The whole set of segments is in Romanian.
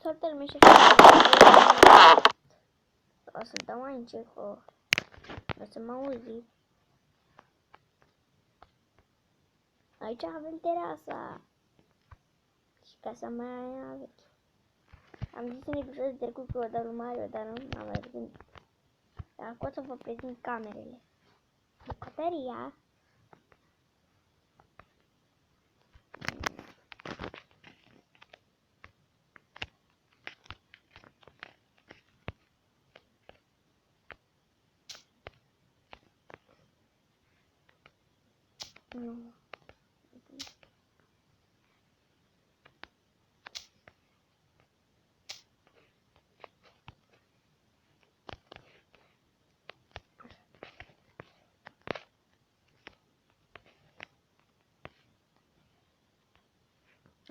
Salutare, mi-e o să dau mai încet, o să mă auzi. Aici avem terasa și casa mea veche. Am zis în episodul trecut că o dau lui Mario, dar nu m-am mai gândit. Dar acum o să vă prezint camerele. Bucătăria. Nu.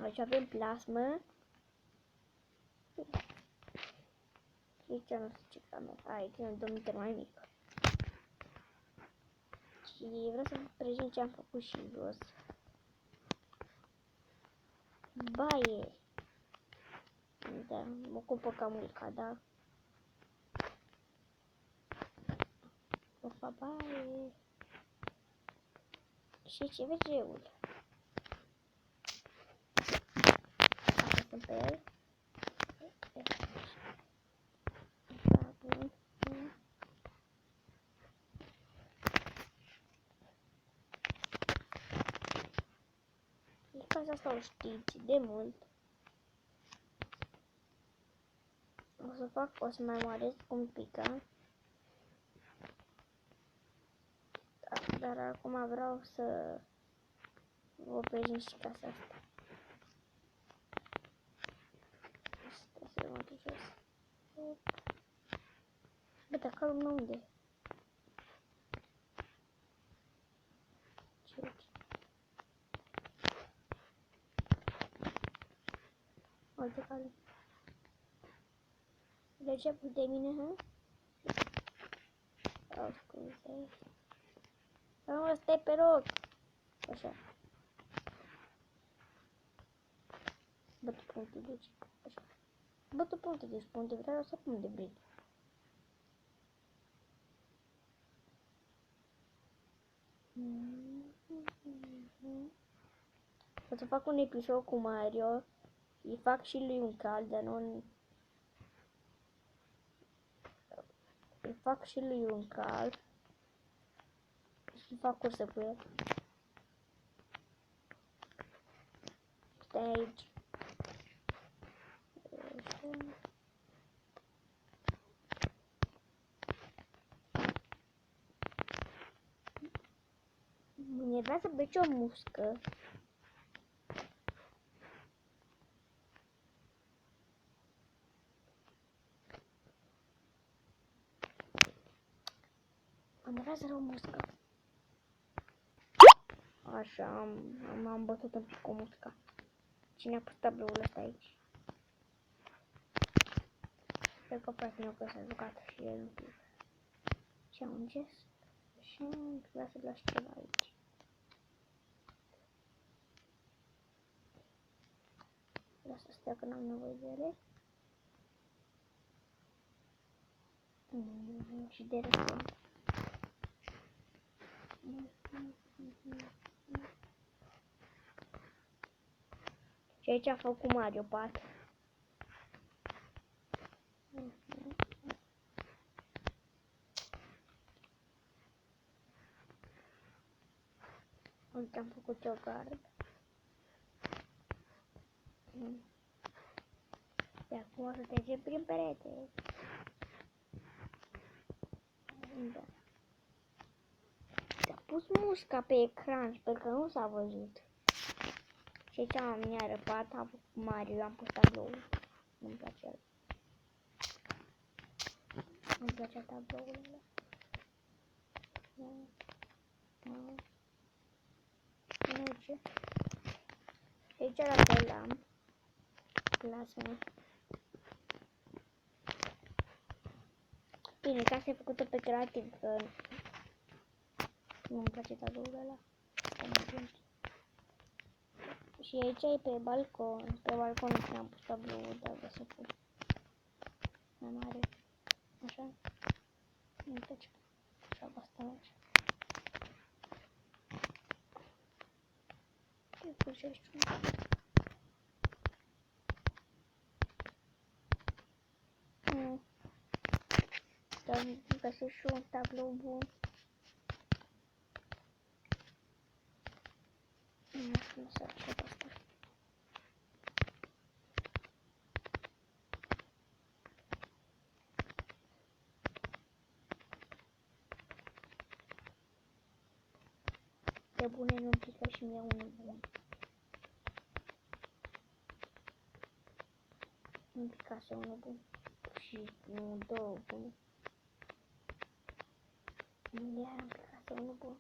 Aici avem plasmă. Aici nu știu ce cameră. Aici e un dormitor mai mic. Și vreau să vă prezint ce am făcut și jos. Baie. Da, mă ocupă cam mulca, da. Opa, baie. Și ce WC-ul. Asta sunt pe el. Casa asta o știți de mult. O să mai măresc un pic, dar acum vreau să vă prezint și casa asta. Stai să mă duc jos. Bă, dar calul meu unde? Ce? Uite calul. De ce pui de mine, hă? Oh, scuze. Nu, stai pe loc. Așa. Bă, tu pun te duci. Așa. Bă, tu pun te duci, pun te vreau să pun de brid. O să fac un episod cu Mario. Îi fac și lui un cal, dar nu... Îi fac și lui un cal. Și fac cursă cu el. Stai aici. Mă enervează pe ce o muscă. Mă enervează rău muscă. Așa, m-am bătut un pic cu musca. Cine a pus tabloul ăsta aici? Cred că fratele meu că s-a jucat și el un pic. Ce un gest? Și vreau să las ceva aici. Vreau să stea că n-am nevoie de ele. Și de restul. Și aici a făcut Mario pat. Uite, am făcut o gard. De acum o să trecem prin perete. Da. Te-a pus musca pe ecran, sper că nu s-a văzut. Și aici mi-a răpat, a făcut Mario, am pus tabloul. Nu-mi place el. Nu-mi place tabloul ăla. Merge. Aici la fel am. Lasă-mă. Bine, casa e făcută pe creativ, că nu-mi place tabloul ăla. Și aici e pe balcon. Pe balcon am pus tabloul, dar vreau să pun mai mare. Așa. Nu-mi place. Așa, asta așa. Eu pun 61. Dar găsesc și un tablou bun. Nu știu să fac asta. Pe bune nu-mi pică și mie unul bun. Nu-mi picase unul bun. Și nu, două bune. Iar îmi picase unul bun.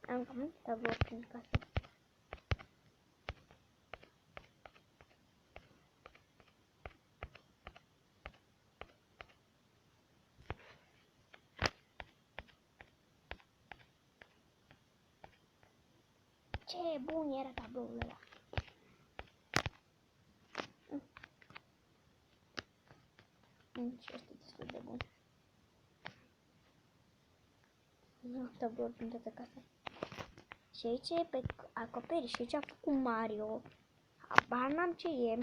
Am cam multe tablouri prin casă. Ce bun era tabloul ăla. Și este destul de bun. Nu am tablouri prin toată casa. Și aici e pe acoperiș și aici a făcut Mario. Habar n-am ce e.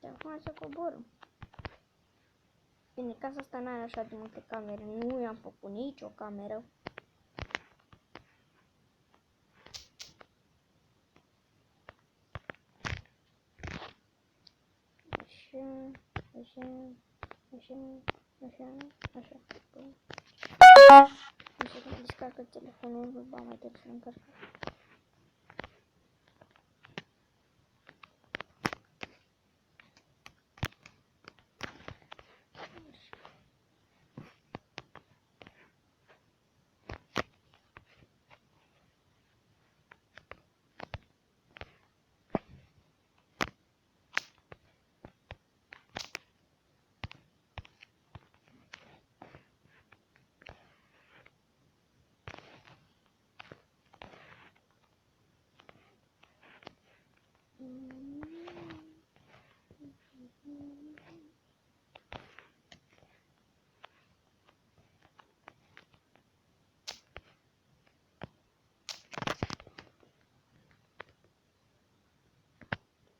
Dar acum să coborâm. Bine, casa asta n-are așa de multe camere. Nu i-am făcut nicio cameră. Așa. Nu știu cum descarcă telefonul, ba mai trebuie să-l încarc.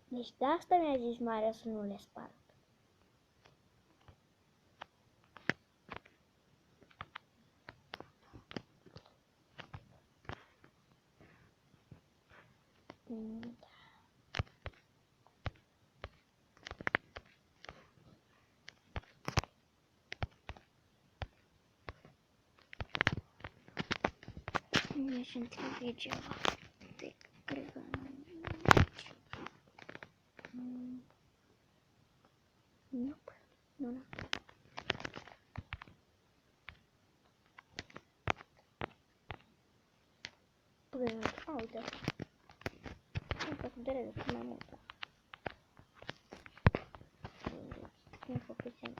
Deci de asta mi-a zis Mario să nu le sparg. Mi-aș întrebe ceva. Cred că nu. Uite. Am făcut de rele cu mai multă. Nu făcut sens.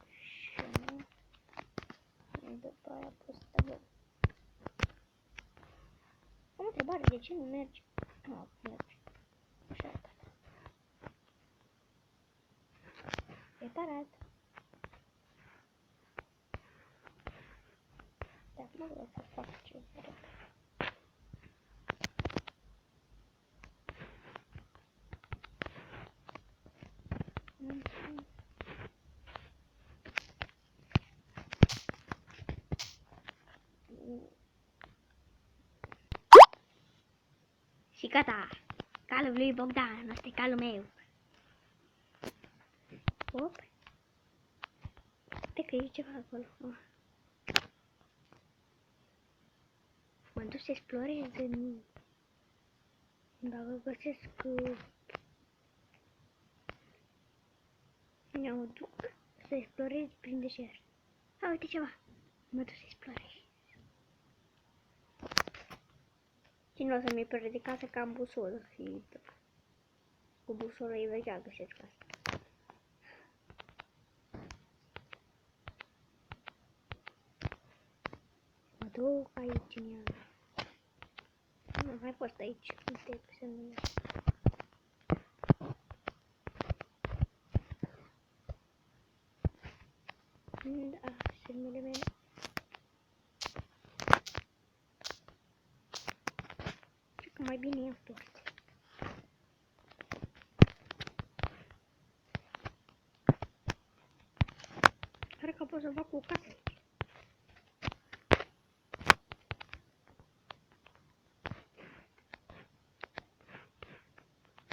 Și după aia pus tablou. Am o întrebare, de ce nu merge? Merge. Așa arată. Reparat. Dar nu vreau să fac ce vreau. Și gata! Calul lui Bogdan, ăsta e calul meu. Op. Uite că e ceva acolo. M-am dus să explorez în Dacă găsesc... Eu duc să explorez prin deșert. A, uite ceva. Mă duc să explorez. Cine o să-mi pierde casă ca am busolă și cu busolă e vegea găsesc asta. Mă duc aici în ea. Nu mai fost aici. Uite să nu iau. Da, semnele mele. Cred că mai bine iau toate. Cred că pot să fac o casă aici.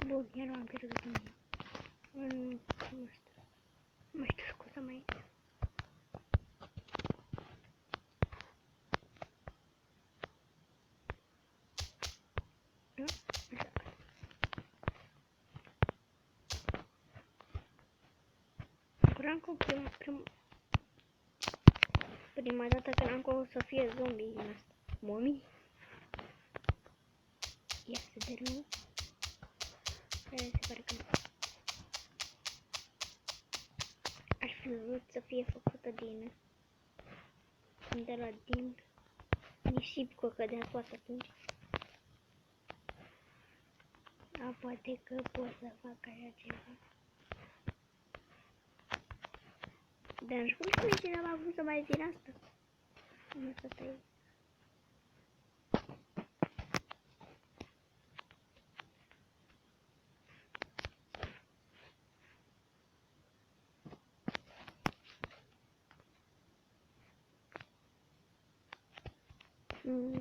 Bun, iar am pierdut în asta. Mai știu scuza mai. Curam că prima dată când am că o să fie zombie din asta. Momii? Ia să dărâm. Se pare că nu. Aș fi vrut să fie făcută din nisip, că cădea toată atunci. A, poate că pot să fac așa ceva. Dar nu știu cum cineva a vrut să mai zile asta. Nu să tăi.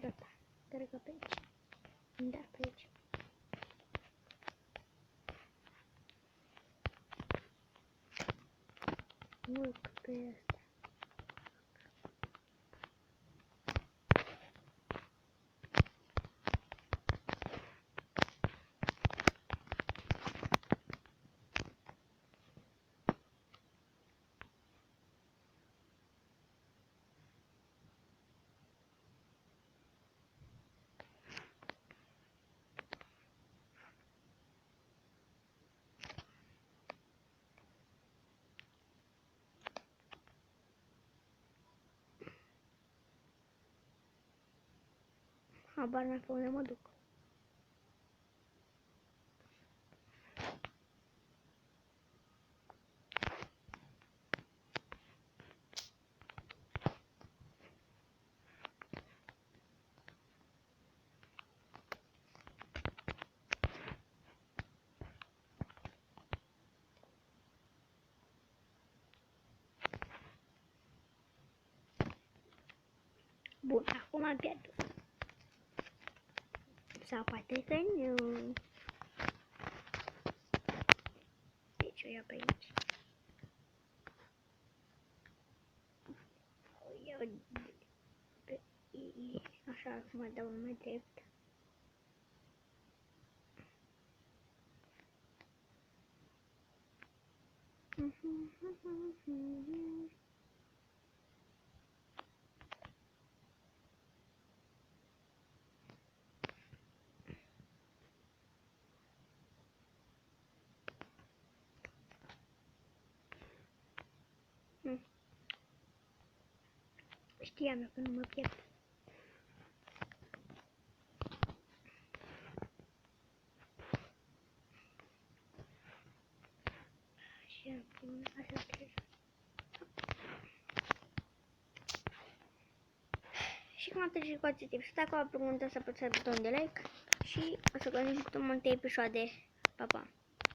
Gata. Cred că pe aici. Da, pe aici. Nu, pe asta. Habar n-am pe unde mă duc. Bun, acum am pierdut. Sau poate că nu. Deci o iau pe aici. O iau pe așa, acum dau mai drept. Știam eu că nu mă pierd. Și acum așa trebuie. Și cum atât și cu atât timp. Și dacă v-a plăcut, să apăsați butonul de like și o să continuăm multe episoade. Pa, pa!